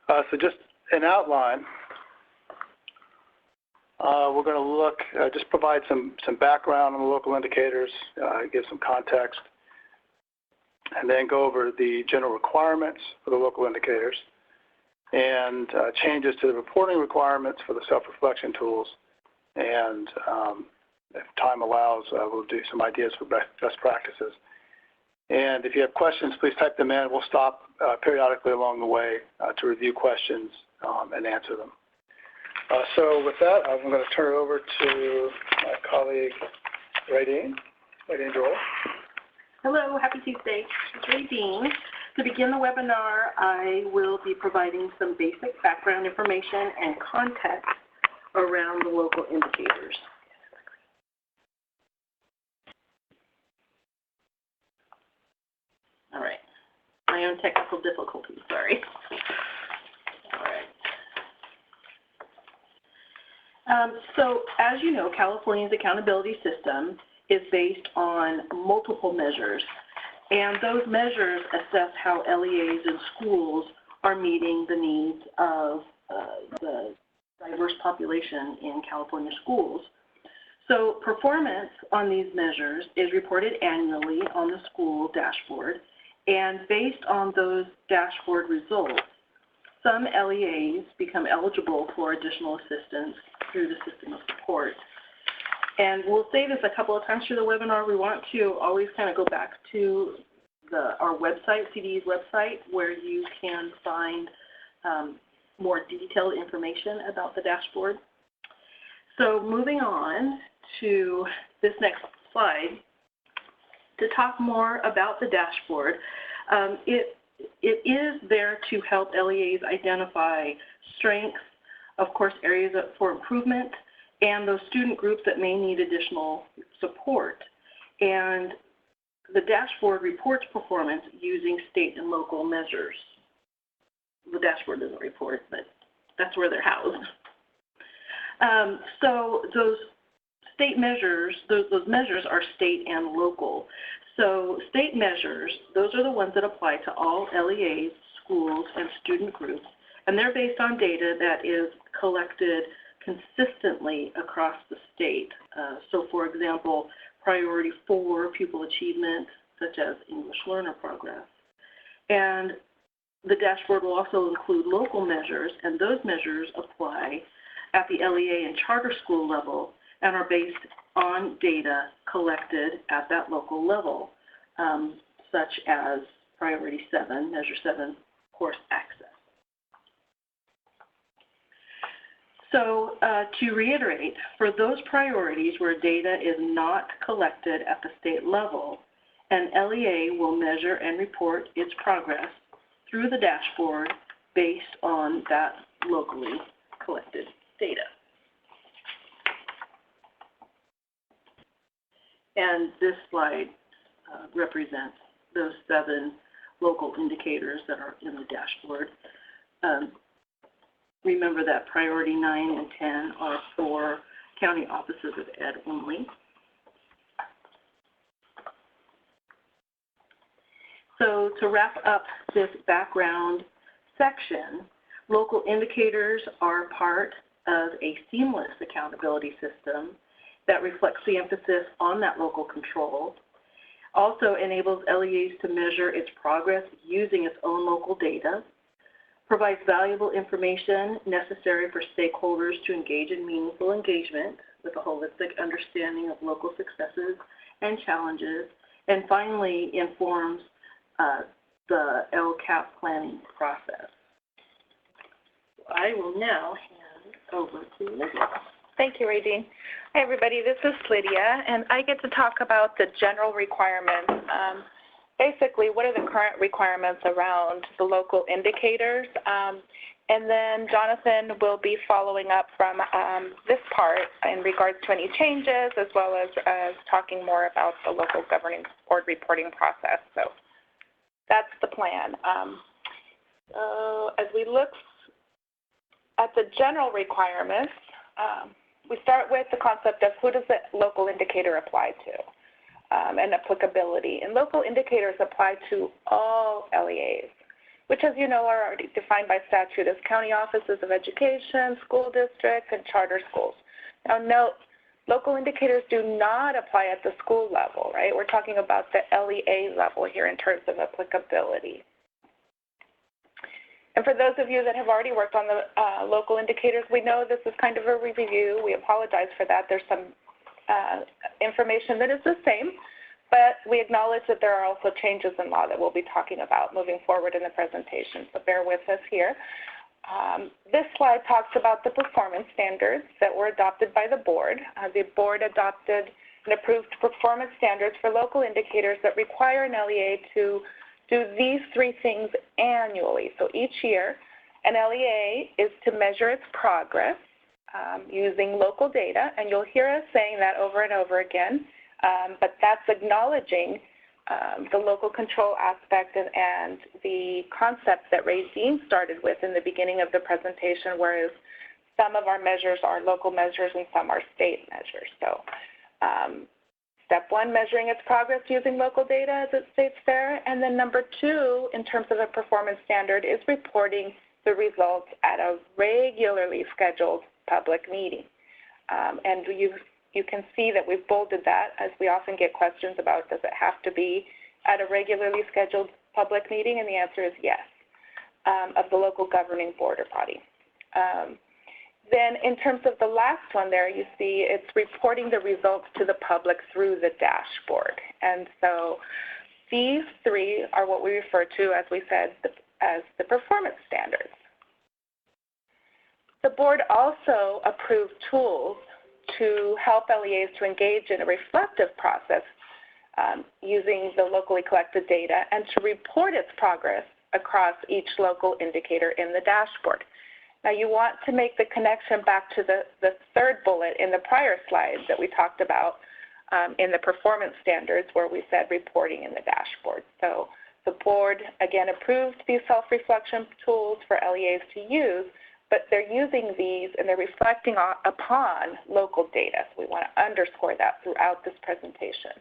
So just an outline. We're going to look, just provide some background on the local indicators, give some context, and then go over the general requirements for the local indicators and changes to the reporting requirements for the self-reflection tools. And if time allows, we'll do some ideas for best practices. And if you have questions, please type them in. We'll stop periodically along the way to review questions and answer them. So with that, I'm going to turn it over to my colleague, Radine Joel. Hello, happy Tuesday. It's Radine. To begin the webinar, I will be providing some basic background information and context around the local indicators. All right, my own technical difficulties, sorry. All right. So as you know, California's accountability system is based on multiple measures, and those measures assess how LEAs and schools are meeting the needs of the diverse population in California schools. So performance on these measures is reported annually on the school dashboard, and based on those dashboard results, some LEAs become eligible for additional assistance through the system of support. And we'll say this a couple of times through the webinar. We want to always kind of go back to our website, CDE's website, where you can find more detailed information about the dashboard. So moving on to this next slide, to talk more about the dashboard, it is there to help LEAs identify strengths, of course, areas for improvement, and those student groups that may need additional support. And the dashboard reports performance using state and local measures. The dashboard doesn't report, but that's where they're housed. So those state measures, those measures are state and local. So state measures, those are the ones that apply to all LEAs, schools, and student groups, and they're based on data that is collected consistently across the state. So for example, priority 4 pupil achievement, such as English learner progress. And the dashboard will also include local measures, and those measures apply at the LEA and charter school level and are based on data collected at that local level, such as priority 7, measure 7, course access. So to reiterate, for those priorities where data is not collected at the state level, an LEA will measure and report its progress through the dashboard based on that locally collected data. And this slide represents those 7 local indicators that are in the dashboard. Remember that priority 9 and 10 are for county offices of ed only. So to wrap up this background section, local indicators are part of a seamless accountability system that reflects the emphasis on that local control, also enables LEAs to measure its progress using its own local data, provides valuable information necessary for stakeholders to engage in meaningful engagement with a holistic understanding of local successes and challenges, and finally informs the LCAP planning process. I will now hand over to Lydia. Thank you, Radine. Hi, everybody. This is Lydia, and I get to talk about the general requirements. Basically, what are the current requirements around the local indicators? And then Jonathan will be following up from this part in regards to any changes, as well as talking more about the local governing board reporting process. So that's the plan. As we look at the general requirements, we start with the concept of who does the local indicator apply to, and applicability. And local indicators apply to all LEAs, which, as you know, are already defined by statute as county offices of education, school districts, and charter schools. Now note, local indicators do not apply at the school level, right? We're talking about the LEA level here in terms of applicability. And for those of you that have already worked on the local indicators, we know this is kind of a review. We apologize for that. There's some information that is the same, but we acknowledge that there are also changes in law that we'll be talking about moving forward in the presentation, so bear with us here. This slide talks about the performance standards that were adopted by the board. The board adopted and approved performance standards for local indicators that require an LEA to do these three things annually. So each year, an LEA is to measure its progress using local data, and you'll hear us saying that over and over again, but that's acknowledging the local control aspect and the concept that Ray Dean started with in the beginning of the presentation, whereas some of our measures are local measures and some are state measures. So step one, measuring its progress using local data, as it states there. And then number two, in terms of a performance standard, is reporting the results at a regularly scheduled public meeting. And you can see that we've bolded that, as we often get questions about, does it have to be at a regularly scheduled public meeting? And the answer is yes, of the local governing board or body. Then in terms of the last one there, you see it's reporting the results to the public through the dashboard. And so these three are what we refer to, as we said, as the performance standards. The board also approved tools to help LEAs to engage in a reflective process using the locally collected data and to report its progress across each local indicator in the dashboard. Now, you want to make the connection back to the third bullet in the prior slide that we talked about in the performance standards, where we said reporting in the dashboard. So the board, again, approved these self-reflection tools for LEAs to use, but they're using these and they're reflecting upon local data. So we want to underscore that throughout this presentation.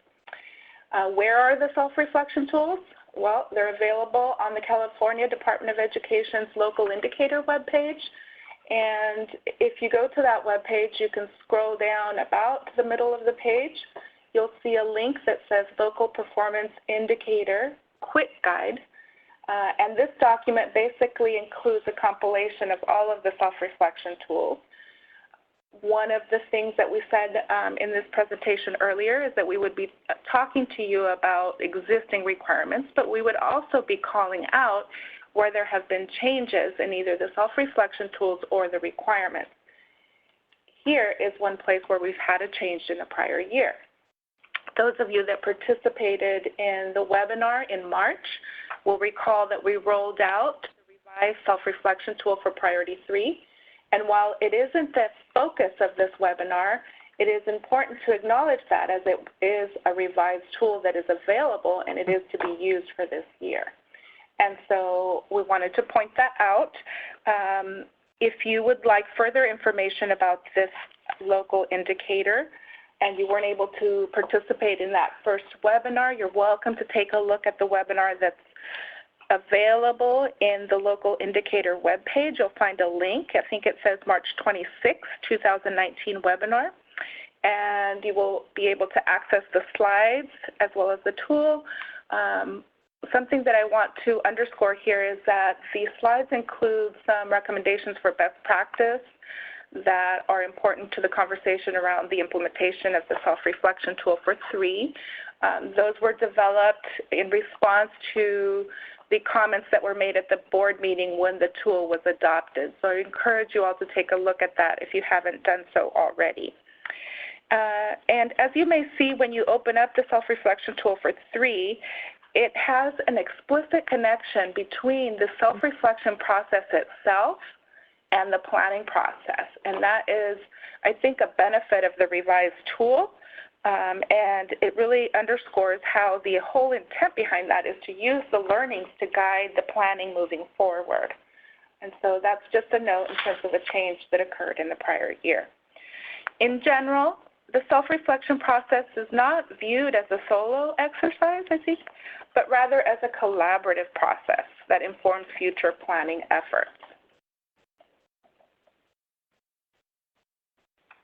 Where are the self-reflection tools? Well, they're available on the California Department of Education's local indicator webpage. And if you go to that webpage, you can scroll down about the middle of the page. You'll see a link that says Local Performance Indicator Quick Guide. And this document basically includes a compilation of all of the self-reflection tools. One of the things that we said in this presentation earlier is that we would be talking to you about existing requirements, but we would also be calling out where there have been changes in either the self-reflection tools or the requirements. Here is one place where we've had a change in the prior year. Those of you that participated in the webinar in March will recall that we rolled out the revised self-reflection tool for Priority 3. And while it isn't the focus of this webinar, it is important to acknowledge that, as it is a revised tool that is available and it is to be used for this year. And so we wanted to point that out. If you would like further information about this local indicator and you weren't able to participate in that first webinar, you're welcome to take a look at the webinar that's available in the local indicator webpage. You'll find a link. I think it says March 26, 2019 webinar. And you will be able to access the slides as well as the tool. Something that I want to underscore here is that these slides include some recommendations for best practice that are important to the conversation around the implementation of the self-reflection tool for 3. Those were developed in response to the comments that were made at the board meeting when the tool was adopted. So I encourage you all to take a look at that if you haven't done so already. And as you may see when you open up the self-reflection tool for 3, it has an explicit connection between the self-reflection process itself and the planning process. And that is, I think, a benefit of the revised tool. And it really underscores how the whole intent behind that is to use the learnings to guide the planning moving forward. And so that's just a note in terms of a change that occurred in the prior year. In general, the self-reflection process is not viewed as a solo exercise, I think, but rather as a collaborative process that informs future planning efforts.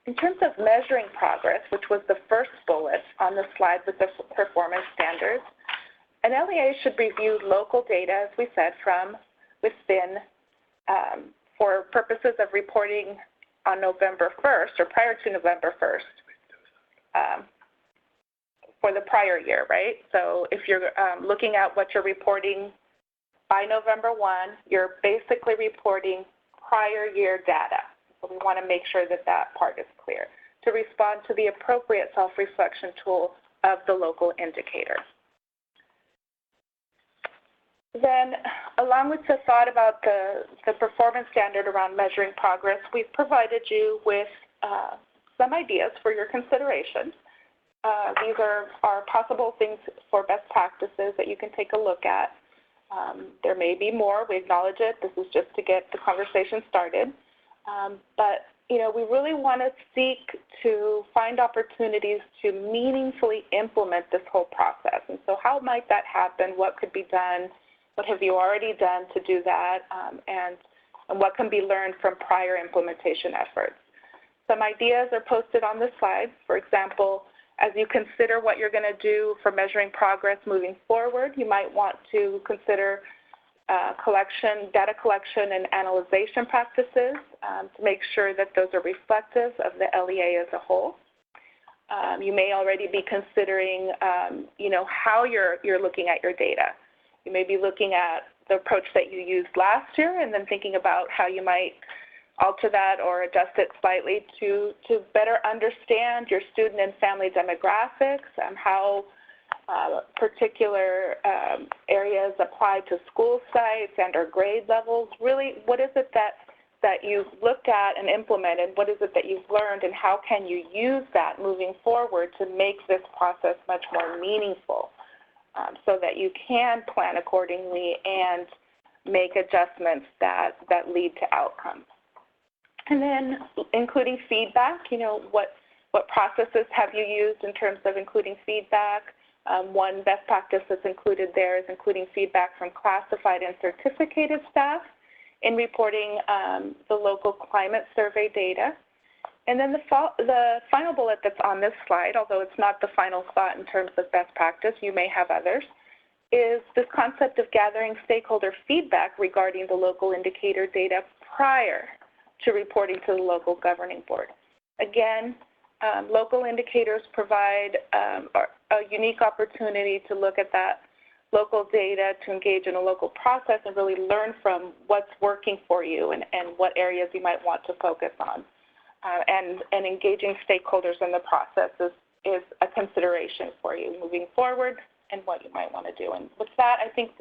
In terms of measuring progress, which was the first bullet on the slide with the performance standards, an LEA should review local data, as we said, from within for purposes of reporting on November 1st or prior to November 1st for the prior year, right? So if you're looking at what you're reporting by November 1, you're basically reporting prior year data. So we want to make sure that that part is clear to respond to the appropriate self-reflection tool of the local indicator. Then, along with the thought about the performance standard around measuring progress, we've provided you with some ideas for your consideration. These are possible things for best practices that you can take a look at. There may be more. We acknowledge it. This is just to get the conversation started. But you know, we really want to seek to find opportunities to meaningfully implement this whole process. And so how might that happen? What could be done? What have you already done to do that? And what can be learned from prior implementation efforts? Some ideas are posted on this slide. For example, as you consider what you're going to do for measuring progress moving forward, you might want to consider data collection and analyzation practices to make sure that those are reflective of the LEA as a whole. You may already be considering, you know, how you're looking at your data. You may be looking at the approach that you used last year and then thinking about how you might alter that or adjust it slightly to better understand your student and family demographics and how particular areas apply to school sites and or grade levels. Really, what is it that you've looked at and implemented? What is it that you've learned, and how can you use that moving forward to make this process much more meaningful so that you can plan accordingly and make adjustments that lead to outcomes? And then including feedback, you know, what processes have you used in terms of including feedback? One best practice that's included there is including feedback from classified and certificated staff in reporting the local climate survey data. And then the final bullet that's on this slide, although it's not the final thought in terms of best practice, you may have others, is this concept of gathering stakeholder feedback regarding the local indicator data prior to reporting to the local governing board. Again, local indicators provide a unique opportunity to look at that local data, to engage in a local process and really learn from what's working for you and what areas you might want to focus on. And engaging stakeholders in the process is a consideration for you moving forward and what you might want to do. And with that, I think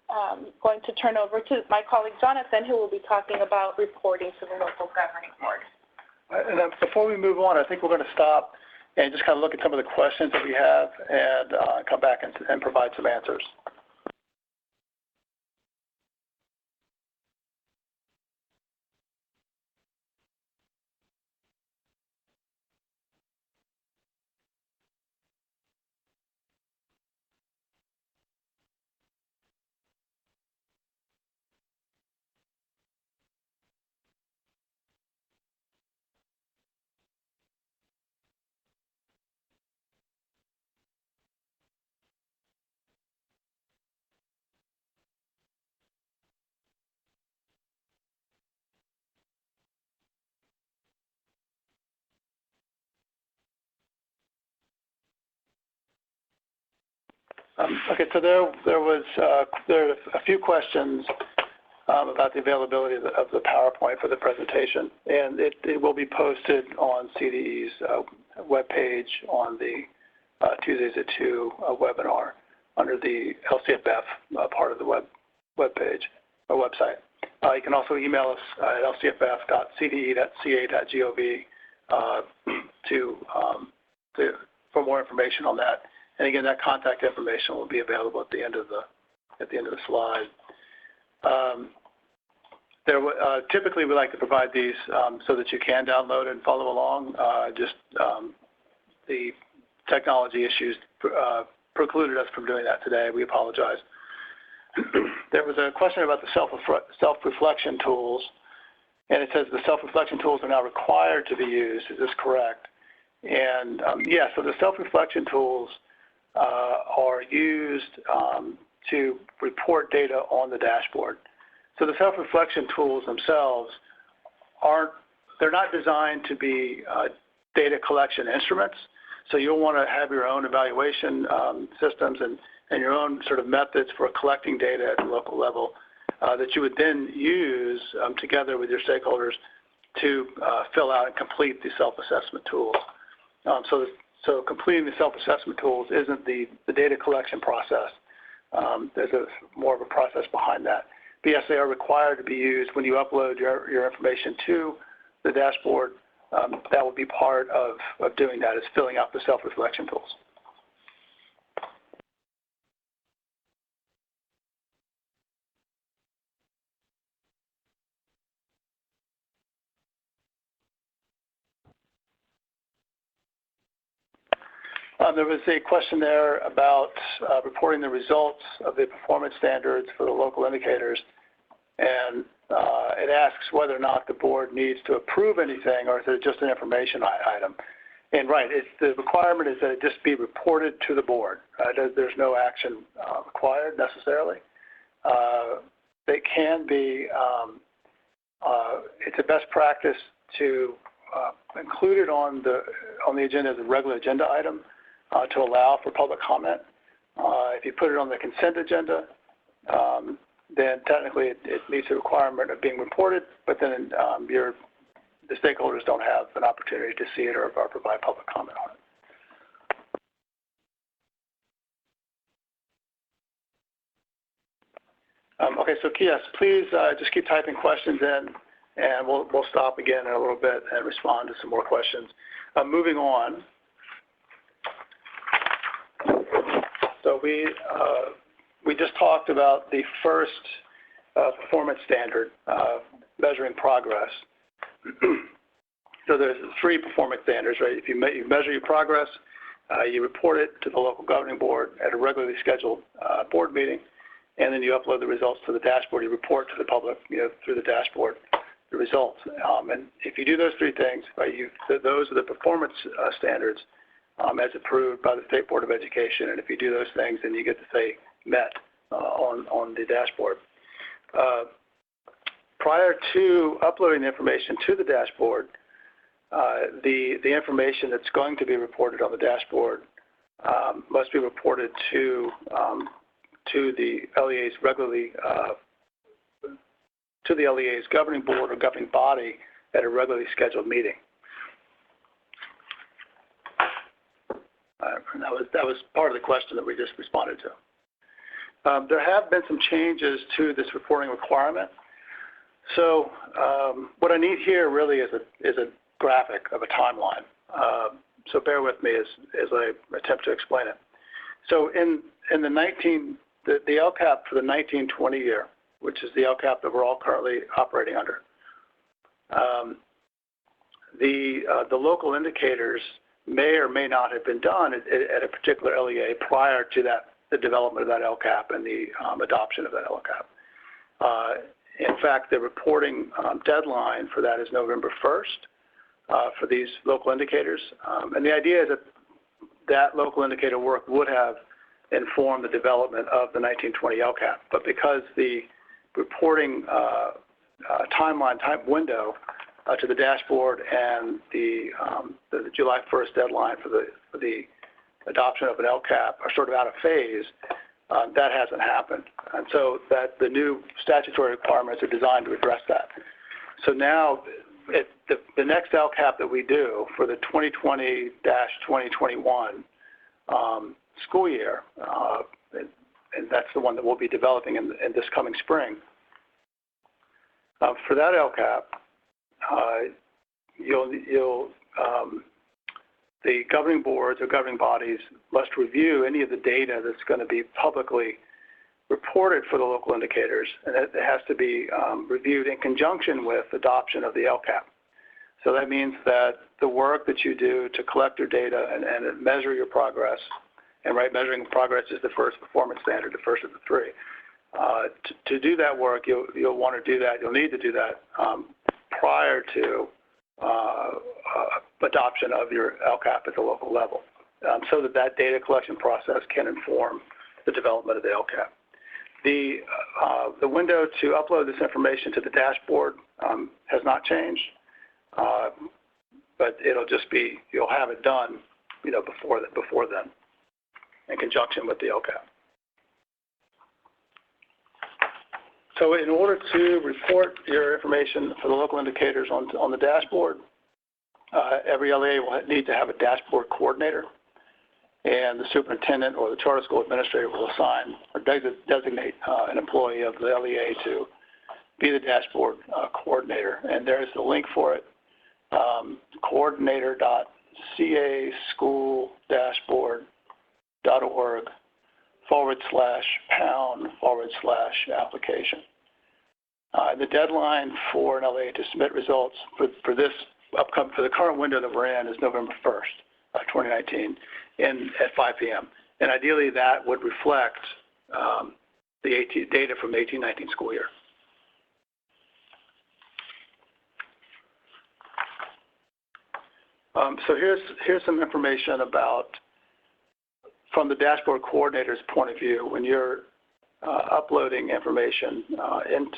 I'm going to turn over to my colleague Jonathan, who will be talking about reporting to the local governing board. And then before we move on, I think we're going to stop and just kind of look at some of the questions that we have and come back and provide some answers. Okay, so there are a few questions about the availability of the PowerPoint for the presentation, and it will be posted on CDE's webpage on the Tuesdays at 2 webinar under the LCFF part of the webpage or website. You can also email us at lcff.cde.ca.gov for more information on that. And again, that contact information will be available at the end of the slide. Typically, we like to provide these so that you can download and follow along. The technology issues precluded us from doing that today. We apologize. There was a question about the self-reflection tools, and it says the self-reflection tools are now required to be used. Is this correct? And yeah, so the self-reflection tools are used to report data on the dashboard. So the self-reflection tools themselves they're not designed to be data collection instruments. So you'll want to have your own evaluation systems and your own sort of methods for collecting data at the local level that you would then use together with your stakeholders to fill out and complete the self-assessment tools. So completing the self-assessment tools isn't the data collection process. There's more of a process behind that. But yes, they are required to be used when you upload your information to the dashboard. That will be part of doing that, is filling out the self-reflection tools. There was a question there about reporting the results of the performance standards for the local indicators, and it asks whether or not the board needs to approve anything, or is it just an information item. And right, the requirement is that it just be reported to the board. There's no action required necessarily. It can be, it's a best practice to include it on the agenda as a regular agenda item to allow for public comment. If you put it on the consent agenda, then technically it meets the requirement of being reported, but then the stakeholders don't have an opportunity to see it or provide public comment on it. Okay, so yes, please just keep typing questions in, and we'll stop again in a little bit and respond to some more questions. Moving on. So we just talked about the first performance standard, measuring progress. So there's 3 performance standards, right? If you measure your progress, you report it to the local governing board at a regularly scheduled board meeting, and then you upload the results to the dashboard. You report to the public, through the dashboard, the results. And if you do those 3 things, right, those are the performance standards as approved by the State Board of Education. And if you do those things, then you get to say met on the dashboard. Prior to uploading the information to the dashboard, the information that's going to be reported on the dashboard must be reported to the LEA's to the LEA's governing board or governing body at a regularly scheduled meeting. That was part of the question that we just responded to. There have been some changes to this reporting requirement. So what I need here really is a graphic of a timeline. So bear with me as I attempt to explain it. So in the LCAP for the 1920 year, which is the LCAP that we're all currently operating under, the local indicators may or may not have been done at a particular LEA prior to the development of that LCAP and the adoption of that LCAP. In fact, the reporting deadline for that is November 1st for these local indicators. And the idea is that local indicator work would have informed the development of the 1920 LCAP. But because the reporting timeline window to the dashboard and the July 1st deadline for the adoption of an LCAP are sort of out of phase, that hasn't happened. And so that the new statutory requirements are designed to address that. So now the next LCAP that we do for the 2020-2021 school year, and that's the one that we'll be developing in this coming spring, for that LCAP, the governing boards or governing bodies must review any of the data that's going to be publicly reported for the local indicators, and it has to be reviewed in conjunction with adoption of the LCAP. So that means that the work that you do to collect your data and measure your progress And right, measuring progress is the first performance standard, the first of the three. To do that work, you'll want to do that. You'll need to do that prior to adoption of your LCAP at the local level, so that data collection process can inform the development of the LCAP. The window to upload this information to the dashboard has not changed, but it'll just be, you'll have it done, before then, in conjunction with the LCAP. So in order to report your information for the local indicators on the dashboard, every LEA will need to have a dashboard coordinator, and the superintendent or the charter school administrator will assign or designate an employee of the LEA to be the dashboard coordinator. And there's the link for it, coordinator.caschool-org/pound/application. The deadline for an LEA to submit results for the current window that we're in is November 1st, 2019, at 5 p.m. And ideally, that would reflect the data from the 18-19 school year. So here's some information about, from the dashboard coordinator's point of view, when you're uploading information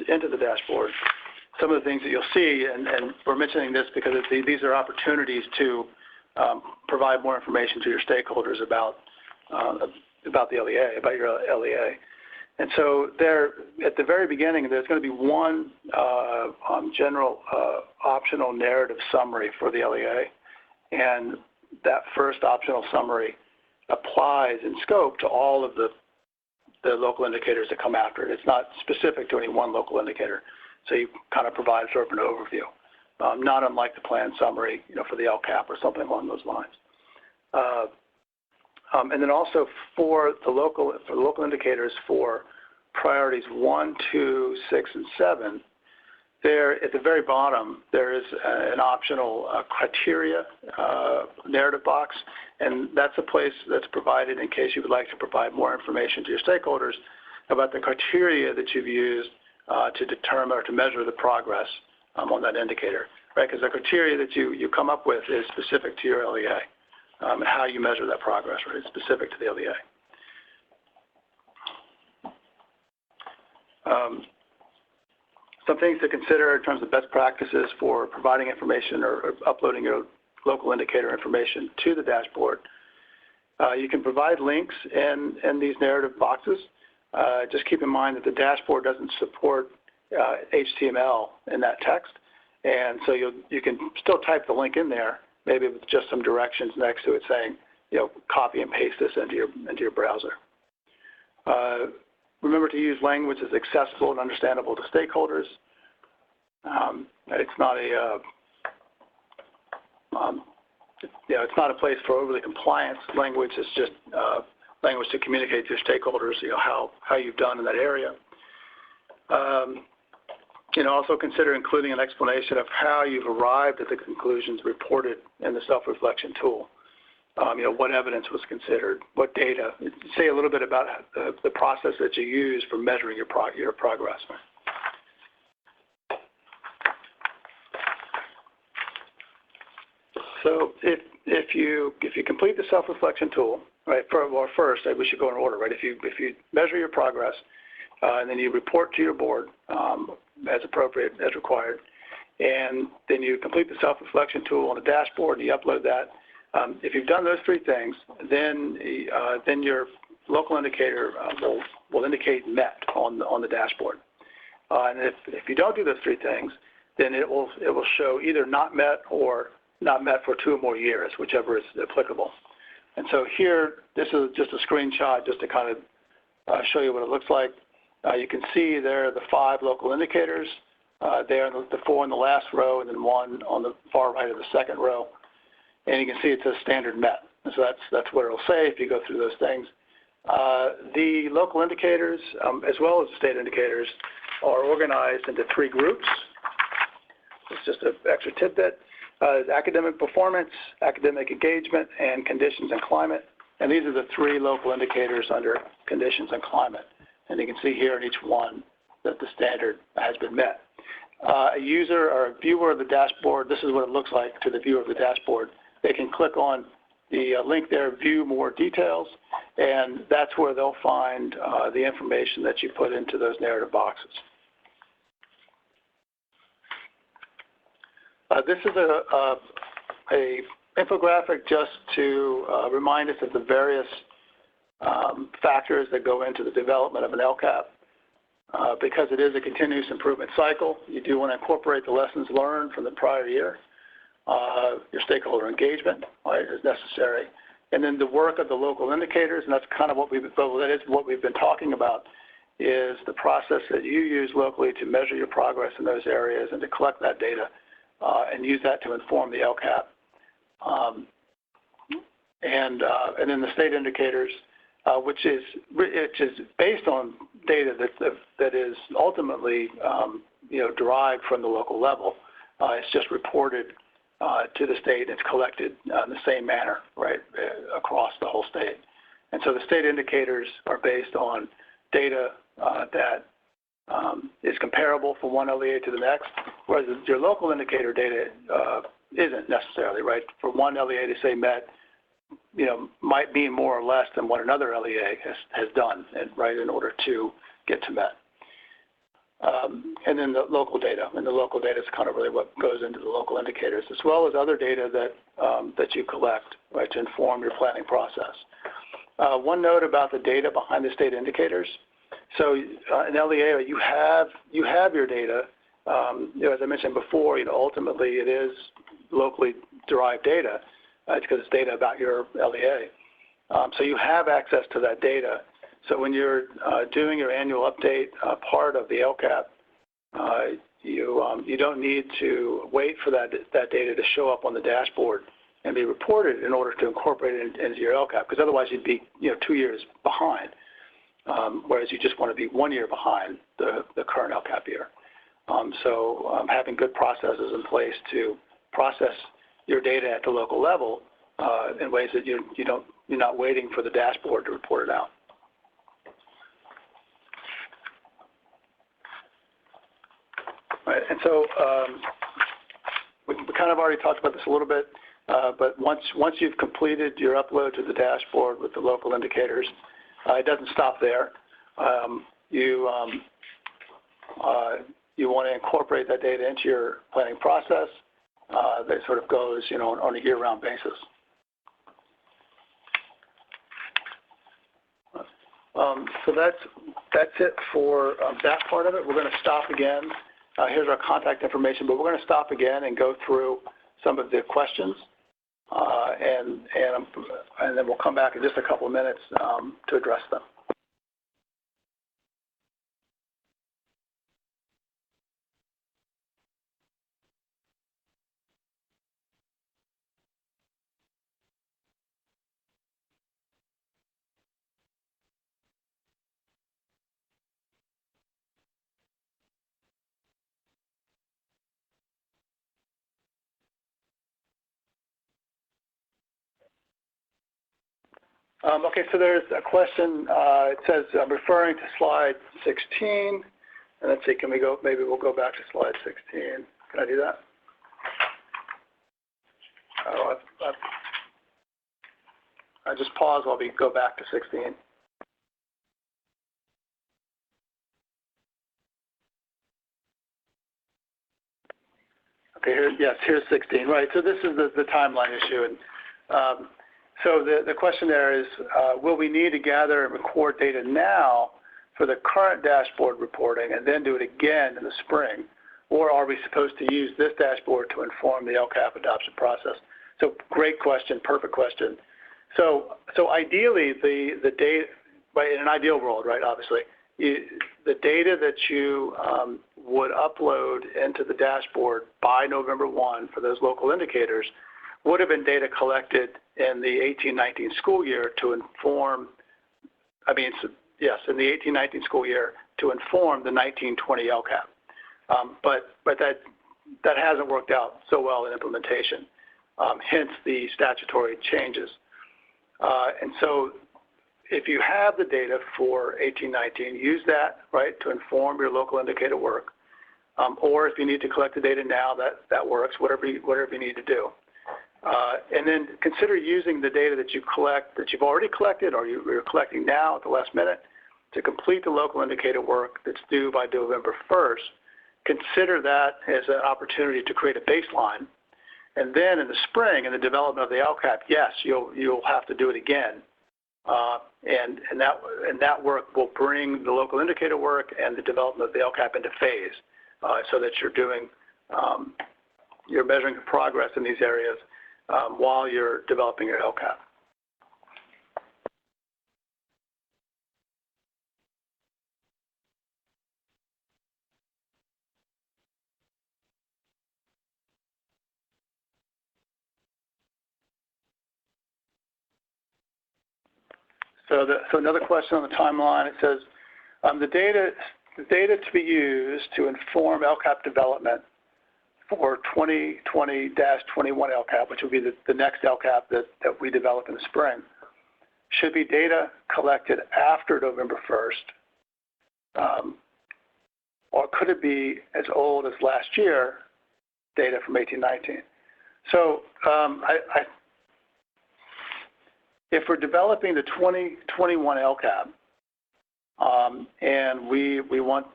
into the dashboard, some of the things that you'll see, and we're mentioning this because these are opportunities to provide more information to your stakeholders about the LEA, about your LEA. And so there, at the very beginning, there's going to be one general optional narrative summary for the LEA, and that first optional summary applies in scope to all of the local indicators that come after it. It's not specific to any one local indicator, so you kind of provide sort of an overview, not unlike the plan summary, for the LCAP or something along those lines. And then also for the local indicators for priorities 1, 2, 6, and 7, there at the very bottom there is an optional criteria narrative box, and that's a place that's provided in case you would like to provide more information to your stakeholders about the criteria that you've used to determine or to measure the progress on that indicator, right? Because the criteria that you come up with is specific to your LEA, and how you measure that progress, right? It's specific to the LEA. Some things to consider in terms of best practices for providing information or uploading your local indicator information to the dashboard. You can provide links in these narrative boxes. Just keep in mind that the dashboard doesn't support HTML in that text, and so you can still type the link in there, maybe with just some directions next to it saying, copy and paste this into your browser. Remember to use language that's accessible and understandable to stakeholders. It's not it's not a place for overly compliance language. It's just language to communicate to your stakeholders, how you've done in that area. Also consider including an explanation of how you've arrived at the conclusions reported in the self-reflection tool. What evidence was considered, what data. Say a little bit about the process that you use for measuring your progress. So if you complete the self-reflection tool, right? First, we should go in order, right? If you measure your progress, and then you report to your board as appropriate, as required, and then you complete the self-reflection tool on the dashboard and you upload that. If you've done those three things, then your local indicator will indicate met on the dashboard. And if you don't do those three things, then it will show either not met or not met for 2 or more years, whichever is applicable. And so here, this is just a screenshot just to kind of show you what it looks like. You can see there the 5 local indicators there, the 4 in the last row, and then 1 on the far right of the second row. And you can see it says standard met. So that's what it'll say if you go through those things. The local indicators, as well as the state indicators, are organized into 3 groups. It's just an extra tidbit. Academic performance, academic engagement, and conditions and climate. And these are the 3 local indicators under conditions and climate. And you can see here in each one that the standard has been met. A user or a viewer of the dashboard, this is what it looks like to the viewer of the dashboard. They can click on the link there, view more details, and that's where they'll find the information that you put into those narrative boxes. This is a infographic just to remind us of the various factors that go into the development of an LCAP. Because it is a continuous improvement cycle, you do want to incorporate the lessons learned from the prior year. Your stakeholder engagement, right, is necessary. And then the work of the local indicators, and that's kind of what we've been talking about, is the process that you use locally to measure your progress in those areas and to collect that data and use that to inform the LCAP. And then the state indicators, which is based on data that is ultimately derived from the local level. It's just reported to the state. It's collected in the same manner, right, across the whole state. And so the state indicators are based on data that is comparable from one LEA to the next, whereas your local indicator data isn't necessarily, right? For one LEA to say met, might mean more or less than what another LEA has done, right, in order to get to met. And then the local data, and the local data is kind of really what goes into the local indicators, as well as other data that you collect, right, to inform your planning process. One note about the data behind the state indicators. So in LEA, you have your data. As I mentioned before, ultimately it is locally derived data. It's because it's data about your LEA. So you have access to that data. So when you're doing your annual update part of the LCAP, you don't need to wait for that data to show up on the dashboard and be reported in order to incorporate it into your LCAP, because otherwise you'd be 2 years behind, whereas you just want to be 1 year behind the current LCAP year. So having good processes in place to process your data at the local level in ways that you're not waiting for the dashboard to report it out. Right, and so we kind of already talked about this a little bit, but once you've completed your upload to the dashboard with the local indicators, it doesn't stop there. You want to incorporate that data into your planning process. That sort of goes, on a year-round basis. So that's it for that part of it. We're going to stop again. Here's our contact information, but we're going to stop again and go through some of the questions, and then we'll come back in just a couple of minutes to address them. Okay, so there's a question. It says, I'm referring to slide 16. And let's see, maybe we'll go back to slide 16. Can I do that? Oh, I just pause while we go back to 16. Okay, here's 16. Right, so this is the timeline issue. And so the question there is, will we need to gather and record data now for the current dashboard reporting and then do it again in the spring? Or are we supposed to use this dashboard to inform the LCAP adoption process? So great question, perfect question. So ideally, the data, right, in an ideal world, right, obviously, the data that you would upload into the dashboard by November 1 for those local indicators would have been data collected in the 18-19 school year to inform, in the 18-19 school year to inform the 19-20 LCAP. But that hasn't worked out so well in implementation, hence the statutory changes. And so if you have the data for 1819, use that, right, to inform your local indicator work. Or if you need to collect the data now, that works, whatever you need to do. And then consider using the data that you collect, that you've already collected or you're collecting now at the last minute to complete the local indicator work that's due by November 1st. Consider that as an opportunity to create a baseline. And then in the spring, in the development of the LCAP, yes, you'll have to do it again. And that work will bring the local indicator work and the development of the LCAP into phase, so that you're measuring your progress in these areas while you're developing your LCAP. So another question on the timeline, it says, the data to be used to inform LCAP development for 2020-21 LCAP, which will be the next LCAP that we develop in the spring, should be data collected after November 1st, or could it be as old as last year, data from 1819? So if we're developing the 2021 LCAP, and we want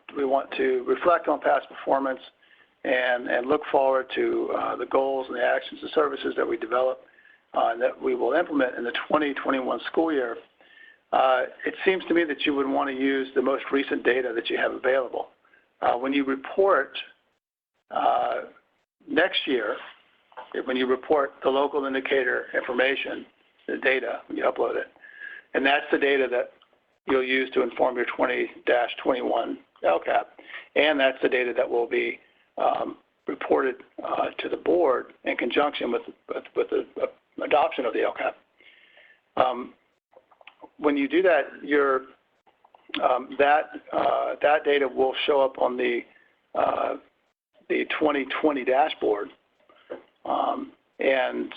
to reflect on past performance and look forward to the goals and the actions and services that we develop and that we will implement in the 2021 school year, it seems to me that you would want to use the most recent data that you have available. When you report next year, when you report the local indicator information, the data, when you upload it, and that's the data that you'll use to inform your 20-21 LCAP, and that's the data that will be reported to the board in conjunction with the adoption of the LCAP. When you do that, that data will show up on the 2020 dashboard, and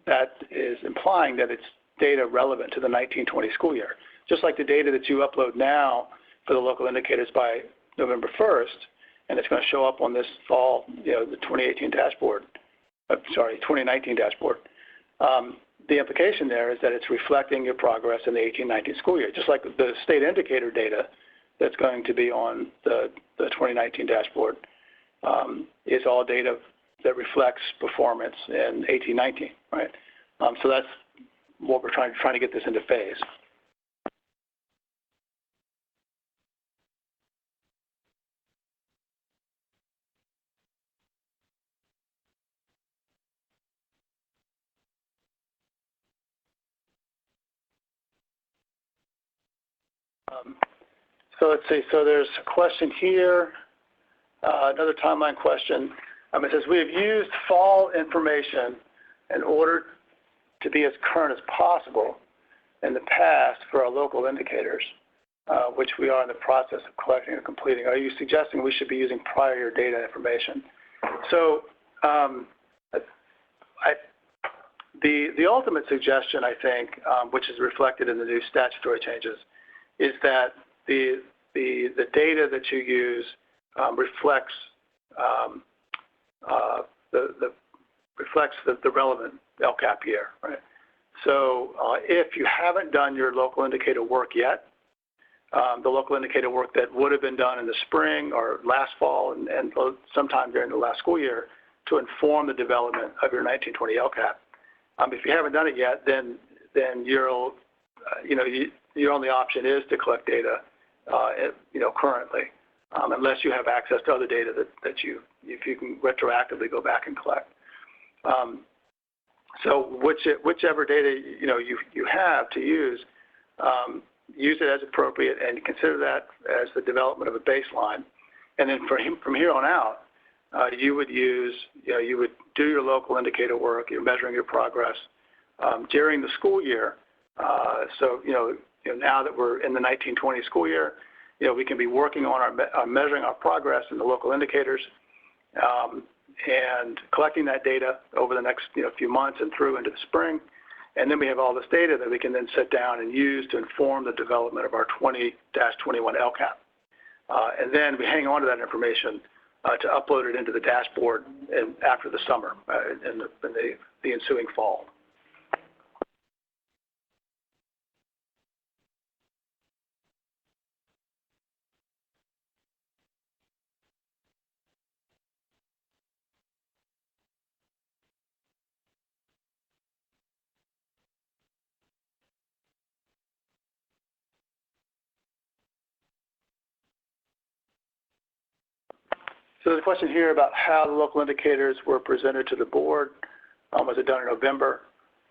that is implying that it's data relevant to the 1920 school year. Just like the data that you upload now for the local indicators by November 1st, and it's going to show up on this fall, the 2018 dashboard, 2019 dashboard. The implication there is that it's reflecting your progress in the 18-19 school year, just like the state indicator data that's going to be on the 2019 dashboard is all data that reflects performance in 18-19, right? So that's what we're trying to get this into phase. So let's see, so there's a question here, another timeline question. It says, we have used fall information in order to be as current as possible in the past for our local indicators, which we are in the process of collecting and completing. Are you suggesting we should be using prior year data information? So the ultimate suggestion, I think, which is reflected in the new statutory changes, is that the data that you use reflects the relevant LCAP year, right? So if you haven't done your local indicator work yet, the local indicator work that would have been done in the spring or last fall and sometime during the last school year to inform the development of your 1920 LCAP, if you haven't done it yet, then your only option is to collect data, currently, unless you have access to other data that if you can retroactively go back and collect. So whichever data you have to use, use it as appropriate, and consider that as the development of a baseline. And then from here on out, you would do your local indicator work. You're measuring your progress during the school year. So now that we're in the 1920 school year, we can be working on measuring our progress in the local indicators and collecting that data over the next few months and through into the spring. And then we have all this data that we can then sit down and use to inform the development of our 20-21 LCAP. And then we hang on to that information to upload it into the dashboard after the summer, in the ensuing fall. So there's a question here about how the local indicators were presented to the board. Was it done in November?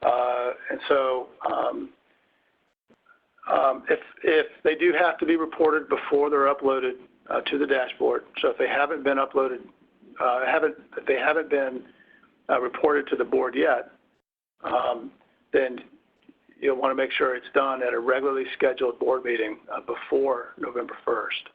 And so if they do have to be reported before they're uploaded to the dashboard, so if they haven't been uploaded, if they haven't been reported to the board yet, then you'll want to make sure it's done at a regularly scheduled board meeting before November 1st.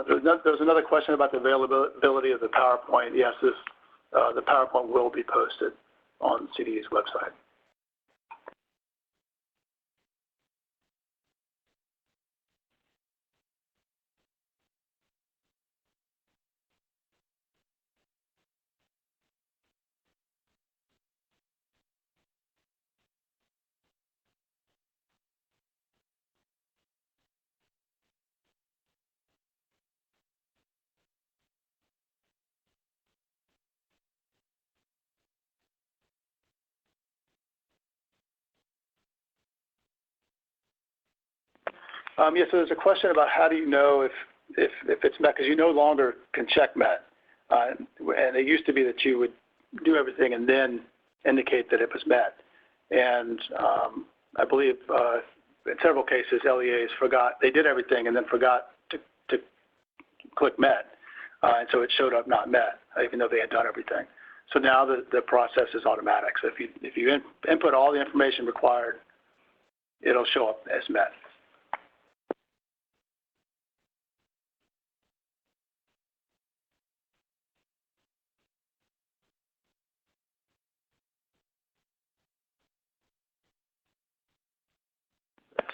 There's another question about the availability of the PowerPoint. Yes, the PowerPoint will be posted on CDE's website. Yes, so there's a question about how do you know if it's met, because you no longer can check met. And it used to be that you would do everything and then indicate that it was met. And I believe in several cases, LEAs they did everything and then forgot to click met. And so it showed up not met, even though they had done everything. So now the process is automatic. So if you input all the information required, it'll show up as met.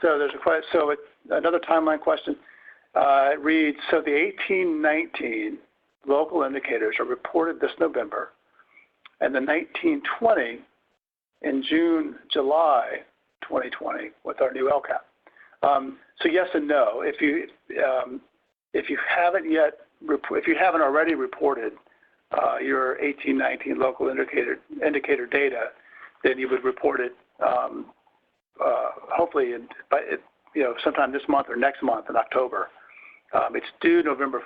So there's another timeline question. It reads, so the 18-19 local indicators are reported this November, and the 19-20 in June, July 2020 with our new LCAP. So yes and no. If you haven't already reported your 18-19 local indicator data, then you would report it. Hopefully, sometime this month or next month in October. It's due November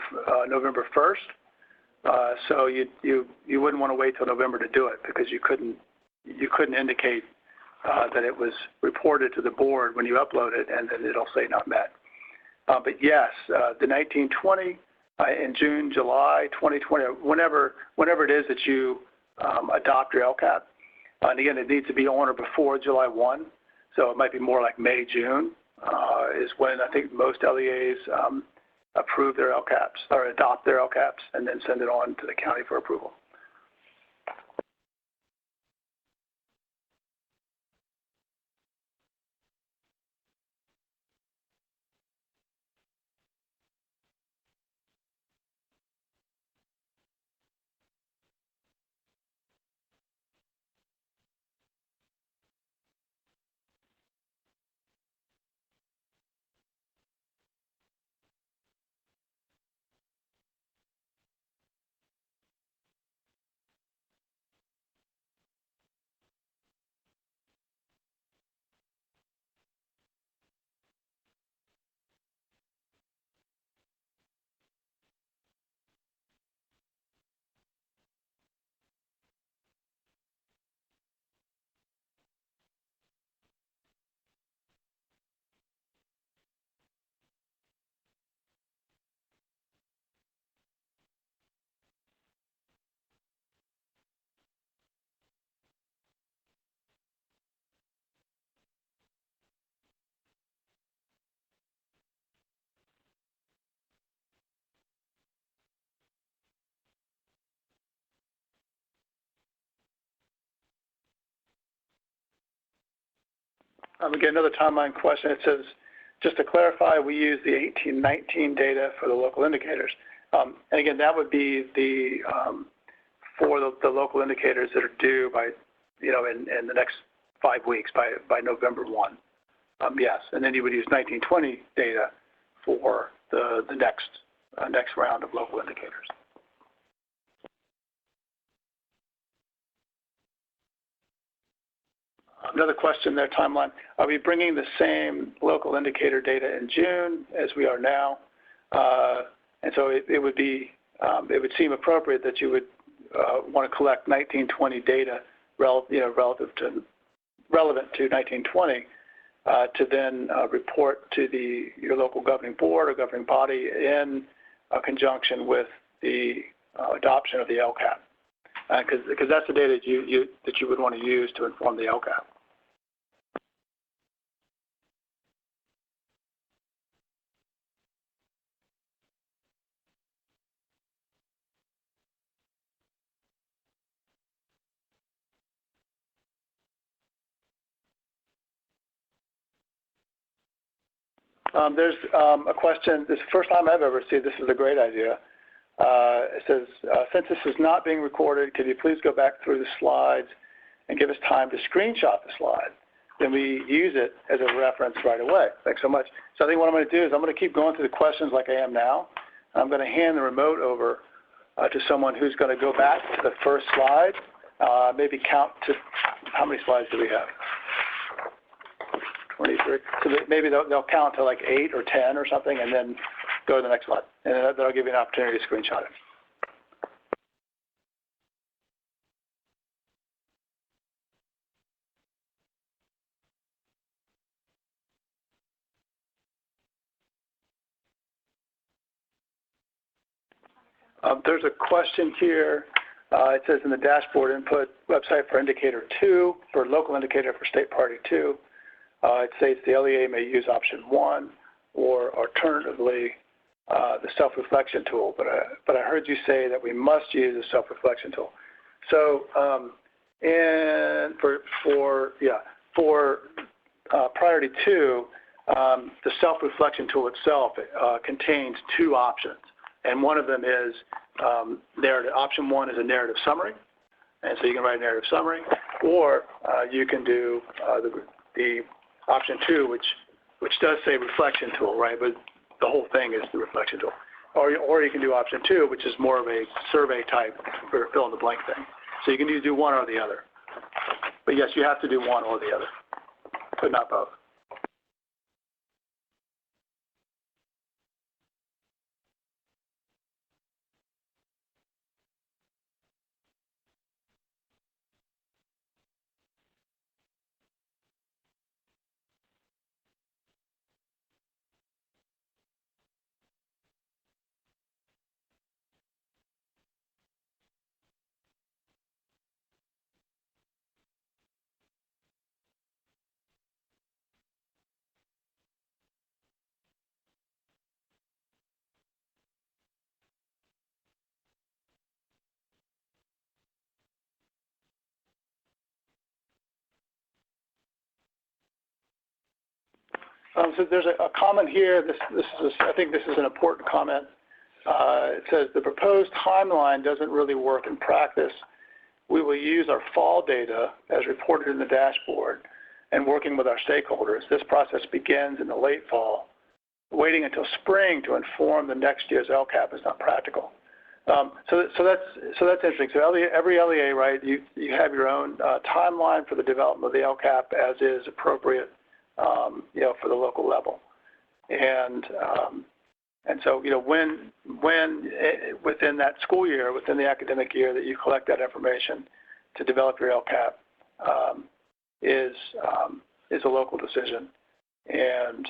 1st, so you wouldn't want to wait till November to do it because you couldn't indicate that it was reported to the board when you upload it, and then it'll say not met. But yes, the 19-20 in June, July 2020, whenever it is that you adopt your LCAP, and again, it needs to be on or before July 1. So it might be more like May, June is when I think most LEAs approve their LCAPs or adopt their LCAPs and then send it on to the county for approval. Again, another timeline question. It says, just to clarify, we use the 18-19 data for the local indicators. And again, that would be the for the local indicators that are due by, in the next 5 weeks, by November 1. Yes, and then you would use 19-20 data for the next round of local indicators. Another question there, timeline. Are we bringing the same local indicator data in June as we are now? And so it would seem appropriate that you would want to collect 19-20 data relevant to 19-20 to then report to your local governing board or governing body in conjunction with the adoption of the LCAP, because that's the data that you would want to use to inform the LCAP. There's a question, this is the first time I've ever seen, this is a great idea. It says, since this is not being recorded, could you please go back through the slides and give us time to screenshot the slide? Then we use it as a reference right away. Thanks so much. So I think what I'm going to do is I'm going to keep going through the questions like I am now. I'm going to hand the remote over to someone who's going to go back to the first slide, maybe count to, how many slides do we have? 23. So maybe they'll count to like 8 or 10 or something, and then go to the next slide. And that'll give you an opportunity to screenshot it. There's a question here. It says in the dashboard input website for indicator 2, for local indicator for state priority 2, it states the LEA may use option 1 or alternatively the self-reflection tool. But I heard you say that we must use the self-reflection tool. So and for priority 2, the self-reflection tool itself contains 2 options. And one of them is narrative. Option 1 is a narrative summary, and so you can write a narrative summary, or you can do the option 2, which does say reflection tool, right? But the whole thing is the reflection tool. Or you can do option 2, which is more of a survey type for fill in the blank thing. So you can do one or the other. But yes, you have to do one or the other, but not both. So there's a comment here. I think this is an important comment. It says the proposed timeline doesn't really work in practice. We will use our fall data as reported in the dashboard and working with our stakeholders. This process begins in the late fall. Waiting until spring to inform the next year's LCAP is not practical. So that's interesting. So every LEA, right? You have your own timeline for the development of the LCAP as is appropriate. For the local level, and so when within that school year, within the academic year that you collect that information to develop your LCAP is a local decision, and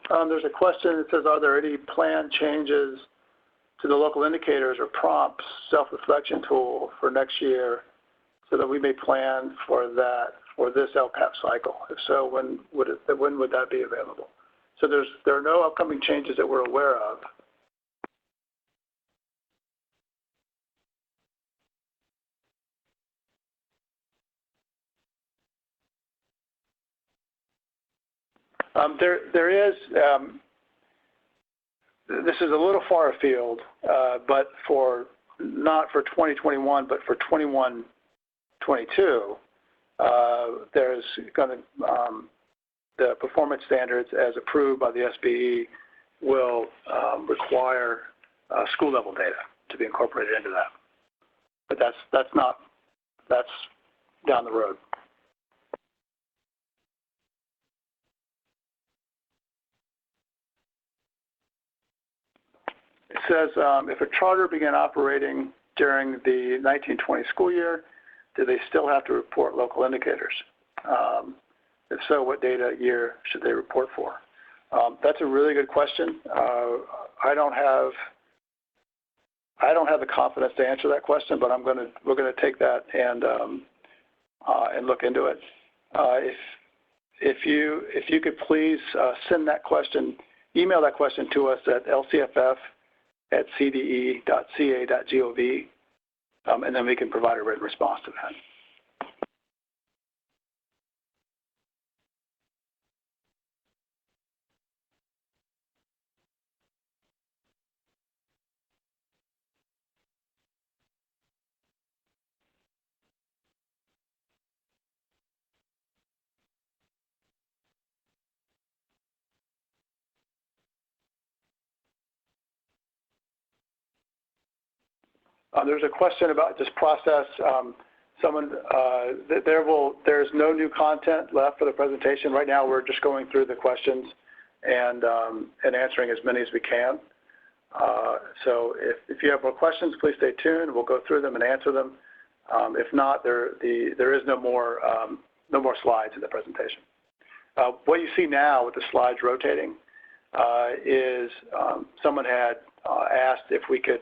There's a question that says, are there any planned changes to the local indicators or prompts self-reflection tool for next year so that we may plan for that, for this LCAP cycle? If so, when would that be available? So there are no upcoming changes that we're aware of. There is, this is a little far afield, but not for 2021, but for 21-22, there's going to, the performance standards as approved by the SBE will require school level data to be incorporated into that. But that's down the road. It says, if a charter began operating during the 1920 school year, do they still have to report local indicators? If so, what data year should they report for? That's a really good question. I don't have the confidence to answer that question, but we're gonna take that and look into it. If you could please send that question, email that question to us at lcff@cde.ca.gov, and then we can provide a written response to that. There's a question about this process. There's no new content left for the presentation. Right now, we're just going through the questions and answering as many as we can. So if you have more questions, please stay tuned. We'll go through them and answer them. If not, there is no more slides in the presentation. What you see now with the slides rotating is someone had asked if we could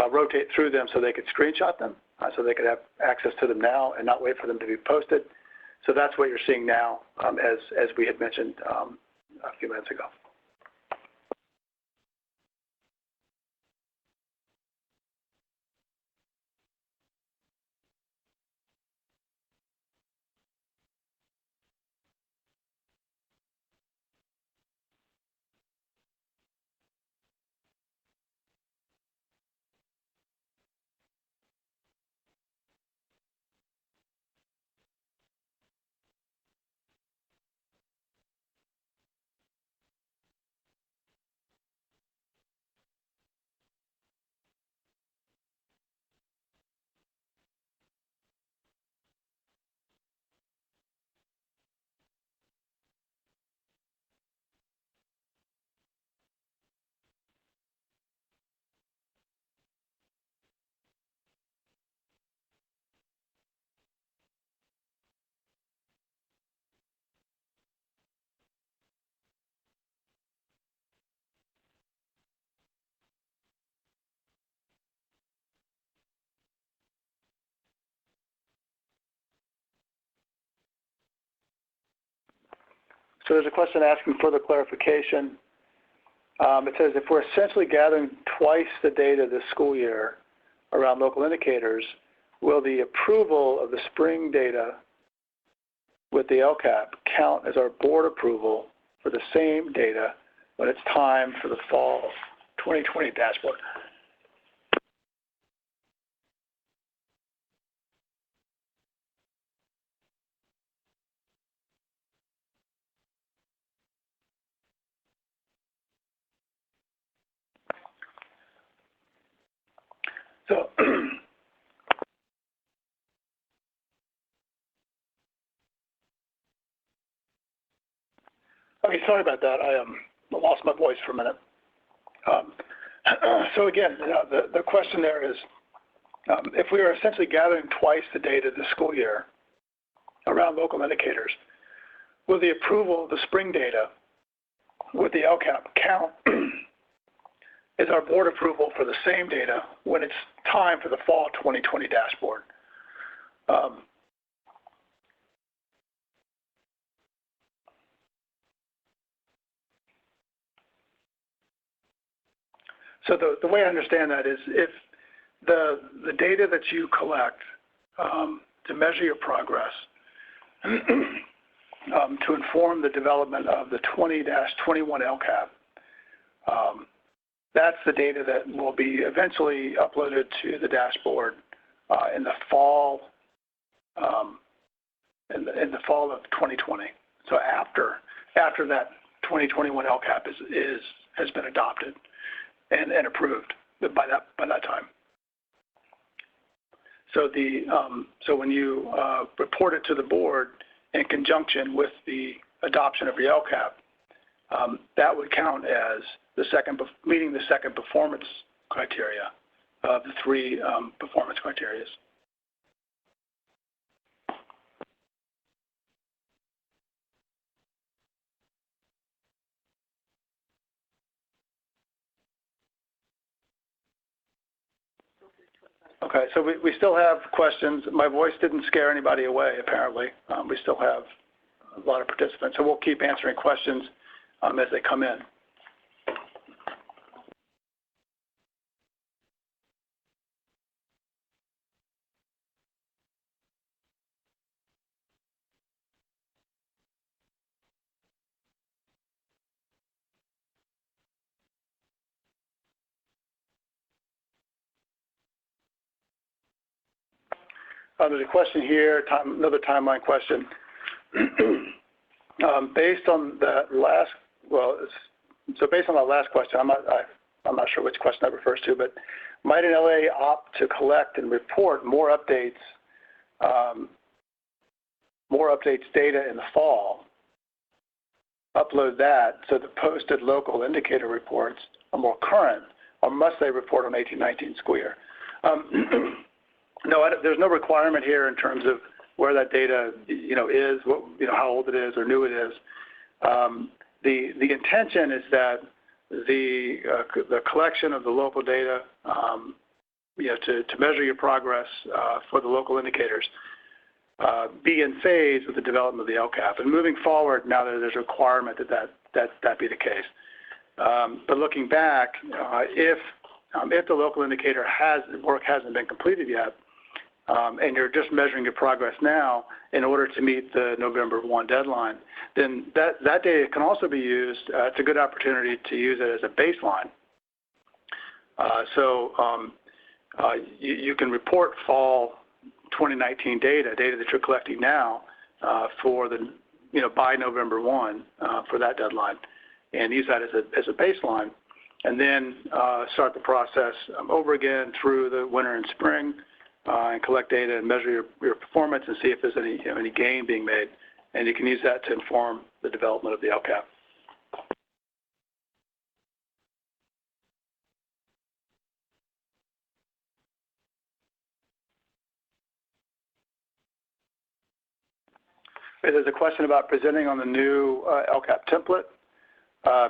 rotate through them so they could screenshot them, so they could have access to them now and not wait for them to be posted. So that's what you're seeing now, as we had mentioned a few minutes ago. So there's a question asking further clarification. It says, if we're essentially gathering twice the data this school year around local indicators, will the approval of the spring data with the LCAP count as our board approval for the same data when it's time for the fall 2020 dashboard? So, okay, sorry about that. I lost my voice for a minute. So again, the question there is, if we are essentially gathering twice the data this school year around local indicators, will the approval of the spring data with the LCAP count is our board approval for the same data when it's time for the fall 2020 dashboard. So the way I understand that is if the data that you collect to measure your progress to inform the development of the 20-21 LCAP, that's the data that will be eventually uploaded to the dashboard in the fall in the fall of 2020. So after that 2021 LCAP has been adopted and approved by that time. So so when you report it to the board in conjunction with the adoption of your LCAP, that would count as meeting the second performance criteria of the three performance criteria. Okay, so we still have questions. My voice didn't scare anybody away, apparently. We still have a lot of participants, so we'll keep answering questions as they come in. There's a question here, another timeline question. Based on that last, based on that last question, I'm not sure which question that refers to, but might an LA opt to collect and report more updates data in the fall, upload that so the posted local indicator reports are more current, or must they report on 18-19 school year? No, there's no requirement here in terms of where that data, is, how old it is or new it is. The intention is that the collection of the local data, to measure your progress for the local indicators, be in phase with the development of the LCAP. And moving forward, now that there's a requirement that be the case. But looking back, if the local indicator work hasn't been completed yet, and you're just measuring your progress now in order to meet the November 1 deadline, then that data can also be used. It's a good opportunity to use it as a baseline. You can report fall 2019 data that you're collecting now for by November 1 for that deadline, and use that as a baseline, and then start the process over again through the winter and spring. And collect data and measure your performance and see if there's any gain being made, and you can use that to inform the development of the LCAP. There's a question about presenting on the new LCAP template.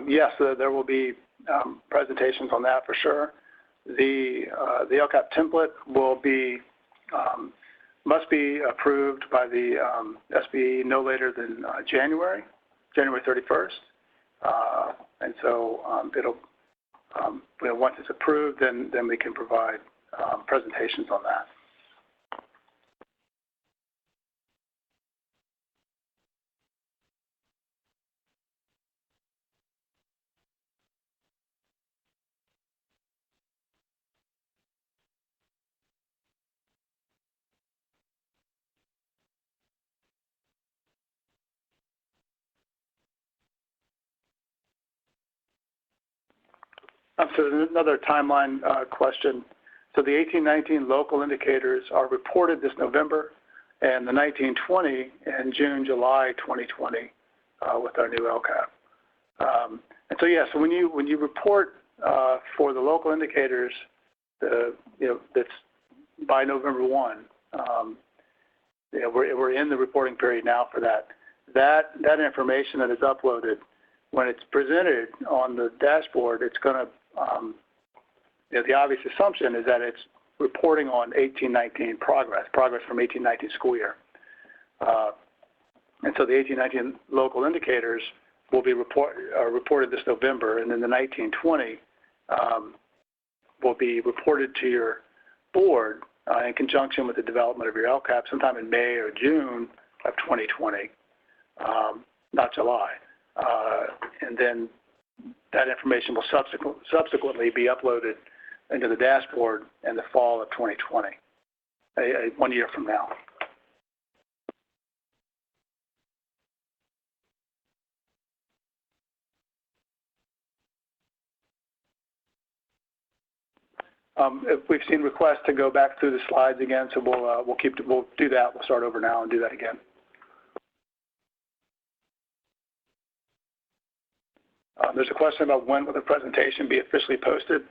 Yes, there will be presentations on that for sure. The LCAP template will must be approved by the SBE no later than January 31st, and so once it's approved, then we can provide presentations on that. So another timeline question. So the 18-19 local indicators are reported this November, and the 19-20 in June, July 2020 with our new LCAP. And so so when you report for the local indicators, that's by November 1, we're in the reporting period now for that. That information that is uploaded when it's presented on the dashboard, it's going to, the obvious assumption is that it's reporting on 18-19 progress from 18-19 school year. And so the 18-19 local indicators will be reported this November, and then the 19-20 will be reported to your board in conjunction with the development of your LCAP sometime in May or June of 2020, not July. And then that information will subsequently be uploaded into the dashboard in the fall of 2020, 1 year from now. If we've seen requests to go back through the slides again, so we'll do that. We'll start over now and do that again. There's a question about when will the presentation be officially posted.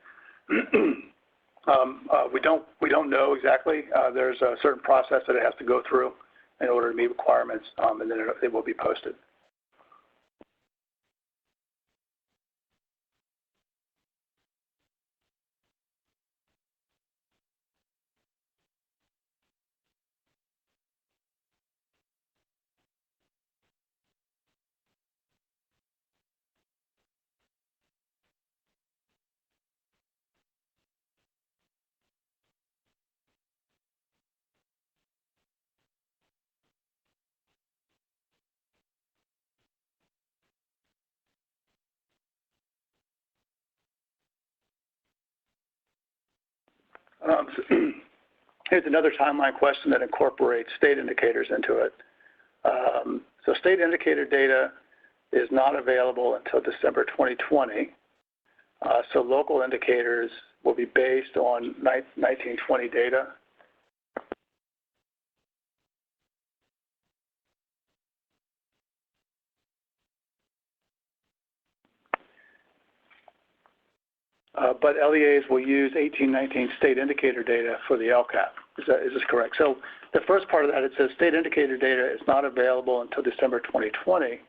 We don't know exactly. There's a certain process that it has to go through in order to meet requirements, and then it will be posted. Here's another timeline question that incorporates state indicators into it. So state indicator data is not available until December 2020. So local indicators will be based on 1920 data. But LEAs will use 18-19 state indicator data for the LCAP. Is this correct? So the first part of that, it says state indicator data is not available until December 2020.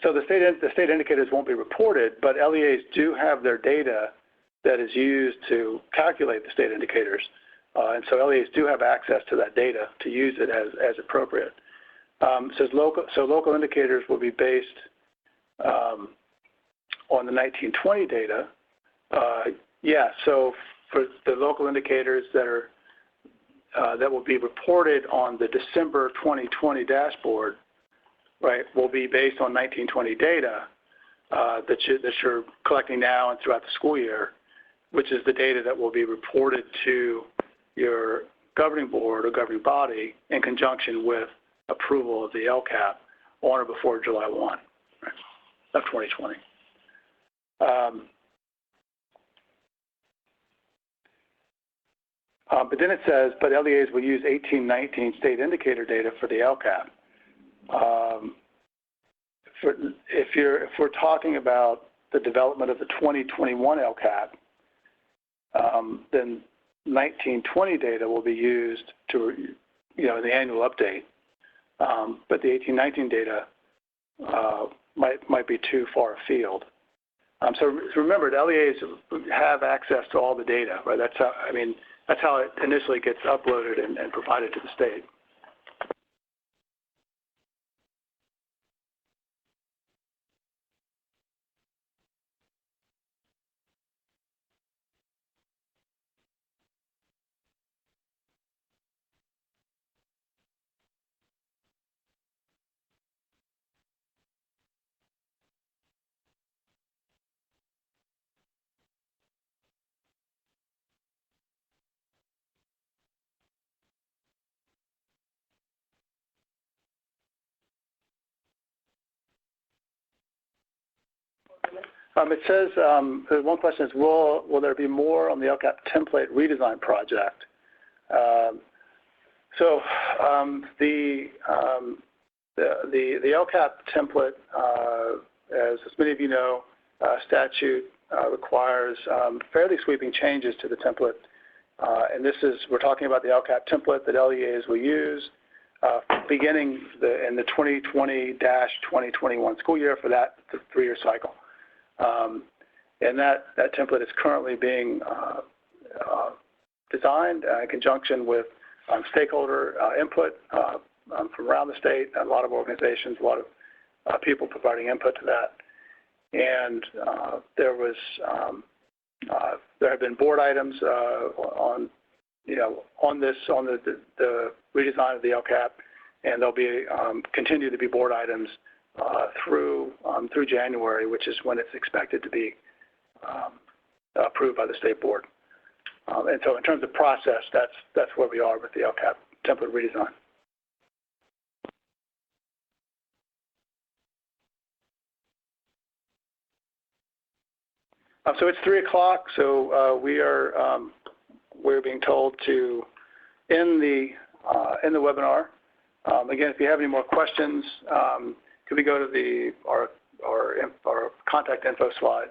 So the state indicators won't be reported, but LEAs do have their data that is used to calculate the state indicators. And so LEAs do have access to that data to use it as appropriate. So local indicators will be based on the 1920 data. So for the local indicators that will be reported on the December 2020 dashboard, right, will be based on 1920 data that you're collecting now and throughout the school year, which is the data that will be reported to your governing board or governing body in conjunction with approval of the LCAP on or before July 1, right, of 2020. But then it says, but LEAs will use 18-19 state indicator data for the LCAP. If we're talking about the development of the 2021 LCAP, then 1920 data will be used to, the annual update. But the 18-19 data might be too far afield. So remember, the LEAs have access to all the data, right? That's how it initially gets uploaded and provided to the state. It says, one question is, will there be more on the LCAP template redesign project? The LCAP template, as many of you know, statute requires fairly sweeping changes to the template. And we're talking about the LCAP template that LEAs will use. beginning in the 2020-2021 school year for that 3-year cycle. And that template is currently being designed in conjunction with stakeholder input from around the state, a lot of organizations, a lot of people providing input to that. And there have been board items on the redesign of the LCAP, and there'll be continue to be board items through January, which is when it's expected to be approved by the state board. And so in terms of process, that's where we are with the LCAP template redesign. So it's 3 o'clock, so we're being told to end the webinar. Again, if you have any more questions, could we go to our contact info slide?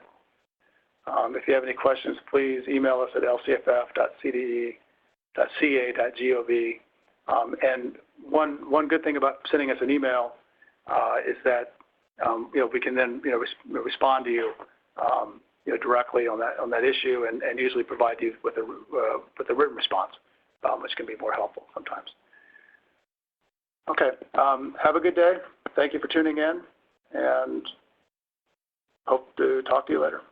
If you have any questions, please email us at lcff.cde.ca.gov. And one good thing about sending us an email is that we can then respond to you directly on that issue, and usually provide you with a written response, which can be more helpful sometimes. Okay, have a good day. Thank you for tuning in, and hope to talk to you later.